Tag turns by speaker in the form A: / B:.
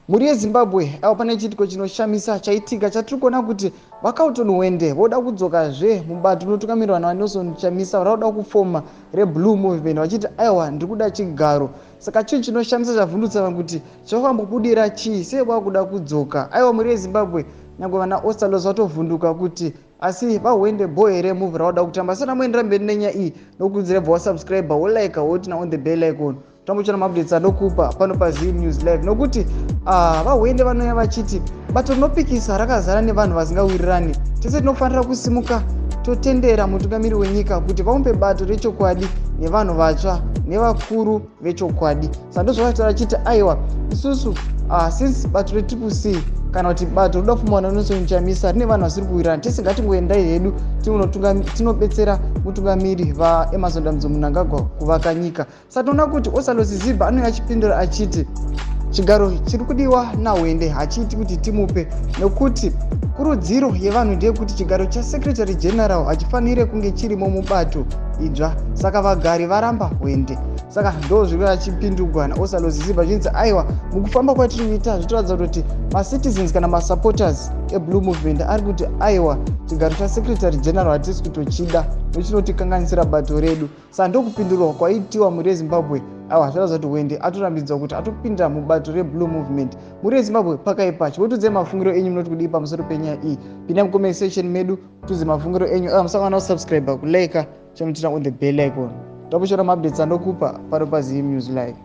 A: Muri yeZimbabwe apo pane chitiko chinoshamisa chaitika chatiri kuona kuti vakautongo Hwende voda kudzokazve mubato unotungamirwa naNelson Chamisa vanoda kufoma reBlue Movement vachiti aiwa ndiri kuda chigaro. Saka chinhu chinoshamisa chavhundutsa vanhu kuti chakambobudira chii, sei vakuda kudzoka. Aiwa muri yeZimbabwe nyangwe vana Osalos vatovhunduka kuti asi vaHwende boy here movie rauda kutamba. Sana muendera mberi nenyaya iyi nokukudzira bva wasubscribe wolike woti na on the bell icon. Tambochona maupdates anokupa pano paZim News Live nokuti vaHwende vanouya vachiti bato rinopikisa rakazara nevanhu vasingawirirani. Tese tinofanira kusimuka totendera mutungamiri wenyika kuti vaumbe bato rechokwadi nevanhu vatsva nevakuru vechokwadi. Saka ndozvakataura achiti aiwa isusu since bato reTCC kana kuti bato roda kufuma naNelson Chamisa rine vanhu vasiri kuwirirana, tese ngatingoendai hedu tinobetsera mutungamiri vaEmmerson mnangagwa kuvaka nyika. Saka tinoona kuti ZVAITWA anouya achipindura achiti chigaro chiri kudiwa naHwende hachiiti kuti timupe, nokuti kurudziro yevanhu ndeyekuti chigaro chaSecretary General hachifanire kunge chirimo mubato idzva. Saka vagari varamba Hwende. Saka ndozviri achipindurwa naZVAITWA zvinzi aiwa mukufamba kwatiri kuita zvitoratidza kuti macitizens kana masupporters eBlue Movement ari kuti aiwa chigaro chaSecretary General hatisi kutochida nochinotikanganisira bato redu. Saka ndokupindurwa kwaitiwa muri yeZimbabwe. Aiwa zvinoratidza kuti Hwende atorambidzwa kuti atopinda mubato reBlue Movement. Muri yeZimbabwe pakaipachi votudze mafungiro enyu munoti kudii pamusoro penyaya iyi. Pinda mucomment section medu tudze mafungiro enyu. Musakana kusubscribe kulike chamutina on the bell icon. Tapochona maupdates anokupa pano paZim News Live.